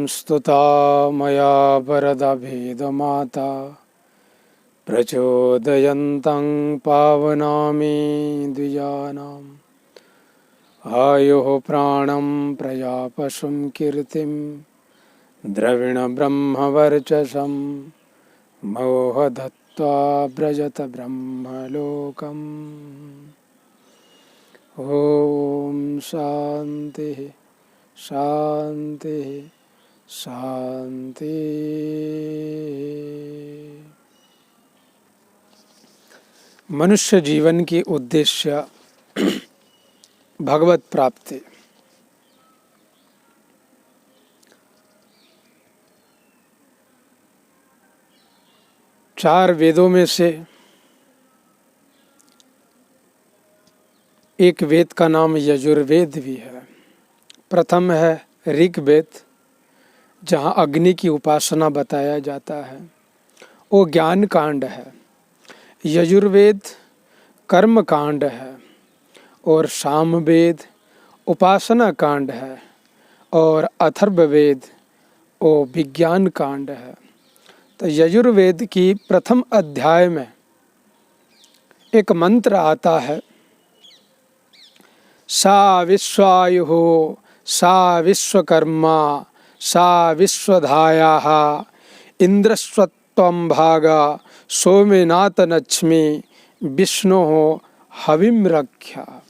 स्तुता मया वरदा भेदमाता प्रचोदयन्तं पावनामि द्विजानाम् आयुः प्राणं प्रयापशुं कीर्तिं द्रविणब्रह्मवर्चसं मोहधत्वा व्रजत ब्रह्मलोकम्। ॐ शान्तिः शान्तिः शांति। मनुष्य जीवन की उद्देश्य भगवत प्राप्ति। चार वेदों में से एक वेद का नाम यजुर्वेद भी है। प्रथम है ऋग्वेद, जहाँ अग्नि की उपासना बताया जाता है, वो ज्ञान कांड है। यजुर्वेद कर्म कांड है और सामवेद उपासना कांड है और अथर्ववेद वो विज्ञान कांड है। तो यजुर्वेद की प्रथम अध्याय में एक मंत्र आता है, सा विश्वायुः सा विश्वकर्मा सा विश्वधायाः इंद्रस्वत्वं भागा सोमेनाथ नच्मि विष्णोः हविम रक्षा।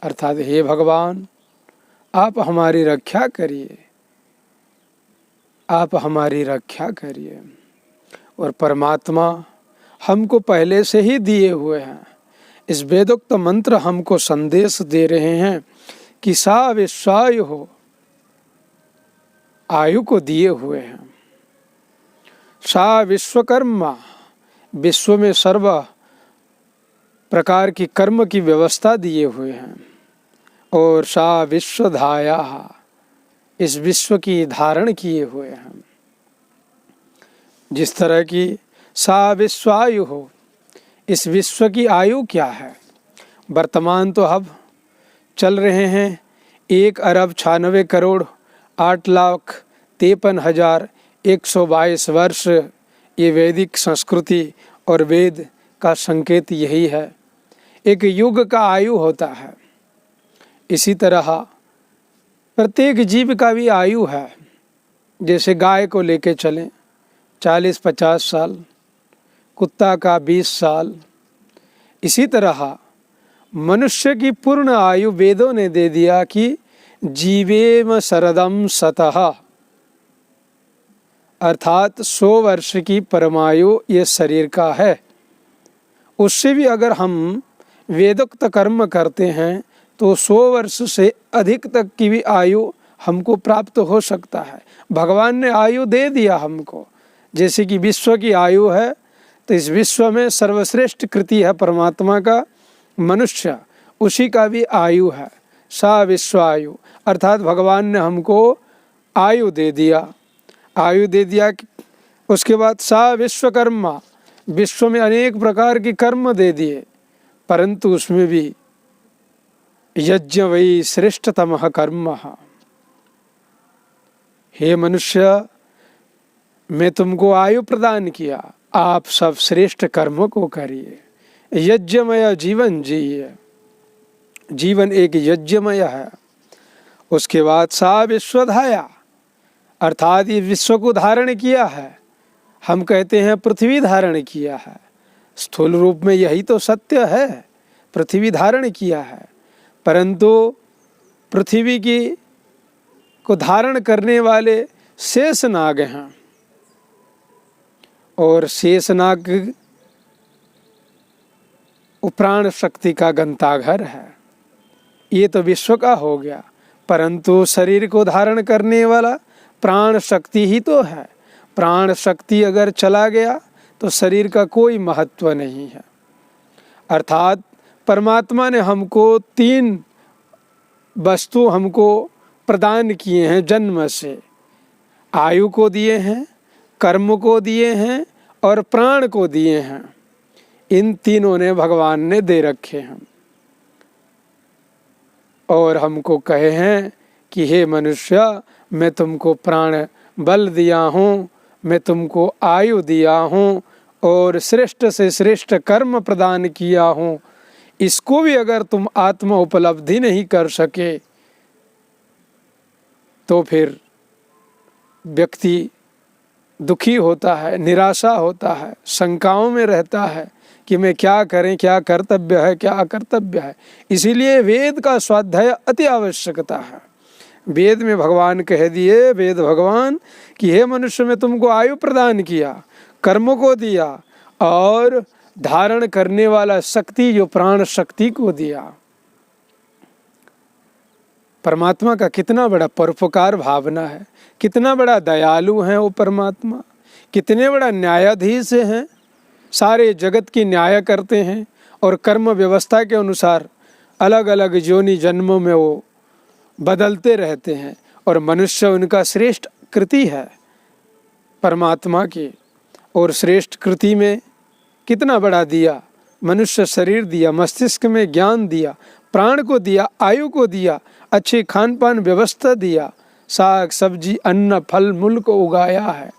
अर्थात हे भगवान, आप हमारी रक्षा करिए, आप हमारी रक्षा करिए। और परमात्मा हमको पहले से ही दिए हुए हैं। इस वेदोक्त मंत्र हमको संदेश दे रहे हैं कि सा विश्वायुः, आयु को दिए हुए हैं। सा विश्वकर्मा, विश्व में सर्व प्रकार की कर्म की व्यवस्था दिए हुए हैं। और सा विश्वधाया, इस विश्व की धारण किए हुए हैं। जिस तरह की सा विश्वायु हो, इस विश्व की आयु क्या है? वर्तमान तो अब चल रहे हैं 1,98,8,53,122 वर्ष। ये वैदिक संस्कृति और वेद का संकेत यही है। एक युग का आयु होता है। इसी तरह प्रत्येक जीव का भी आयु है। जैसे गाय को लेके चलें 40-50 साल, कुत्ता का 20 साल। इसी तरह मनुष्य की पूर्ण आयु वेदों ने दे दिया कि जीवेम शरदम शतः, अर्थात 100 वर्ष की परमायु ये शरीर का है। उससे भी अगर हम वेदोक्त कर्म करते हैं तो 100 वर्ष से अधिक तक की भी आयु हमको प्राप्त हो सकता है। भगवान ने आयु दे दिया हमको। जैसे कि विश्व की आयु है, तो इस विश्व में सर्वश्रेष्ठ कृति है परमात्मा का मनुष्य, उसी का भी आयु है। सा विश्वायु, अर्थात भगवान ने हमको आयु दे दिया। आयु दे दिया। उसके बाद सा विश्वकर्मा, विश्व में अनेक प्रकार के कर्म दे दिए, परंतु उसमें भी यज्ञ वै श्रेष्ठतमः कर्म। हे मनुष्य, मैं तुमको आयु प्रदान किया, आप सब श्रेष्ठ कर्म को करिए, यज्ञमय जीवन जिए। जीवन एक यज्ञमय है। उसके बाद सा विश्वधाया, अर्थात ये विश्व को धारण किया है। हम कहते हैं पृथ्वी धारण किया है, स्थूल रूप में यही तो सत्य है, पृथ्वी धारण किया है। परंतु पृथ्वी की को धारण करने वाले शेषनाग हैं, और शेषनाग वो प्राण शक्ति का गंताघर है। ये तो विश्व का हो गया, परंतु शरीर को धारण करने वाला प्राण शक्ति ही तो है। प्राण शक्ति अगर चला गया तो शरीर का कोई महत्व नहीं है। अर्थात परमात्मा ने हमको 3 वस्तु हमको प्रदान किए हैं जन्म से। आयु को दिए हैं, कर्म को दिए हैं और प्राण को दिए हैं। इन तीनों ने भगवान ने दे रखे हैं और हमको कहे हैं कि हे मनुष्य, मैं तुमको प्राण बल दिया हूँ, मैं तुमको आयु दिया हूँ और श्रेष्ठ से श्रेष्ठ कर्म प्रदान किया हूँ। इसको भी अगर तुम आत्म उपलब्धि नहीं कर सके तो फिर व्यक्ति दुखी होता है, निराशा होता है, शंकाओं में रहता है कि मैं क्या करें, क्या कर्तव्य है, क्या अकर्तव्य है। इसीलिए वेद का स्वाध्याय अति आवश्यकता है। वेद में भगवान कह दिए, वेद भगवान कि हे मनुष्य, मैं तुमको आयु प्रदान किया, कर्म को दिया और धारण करने वाला शक्ति जो प्राण शक्ति को दिया। परमात्मा का कितना बड़ा परोपकार भावना है, कितना बड़ा दयालु है वो परमात्मा, कितने बड़ा न्यायाधीश हैं। सारे जगत की न्याय करते हैं और कर्म व्यवस्था के अनुसार अलग अलग योनि जन्मों में वो बदलते रहते हैं और मनुष्य उनका श्रेष्ठ कृति है परमात्मा की। और श्रेष्ठ कृति में कितना बड़ा दिया, मनुष्य शरीर दिया, मस्तिष्क में ज्ञान दिया, प्राण को दिया, आयु को दिया, अच्छे खान पान व्यवस्था दिया, साग सब्जी अन्न फल मूल को उगाया है।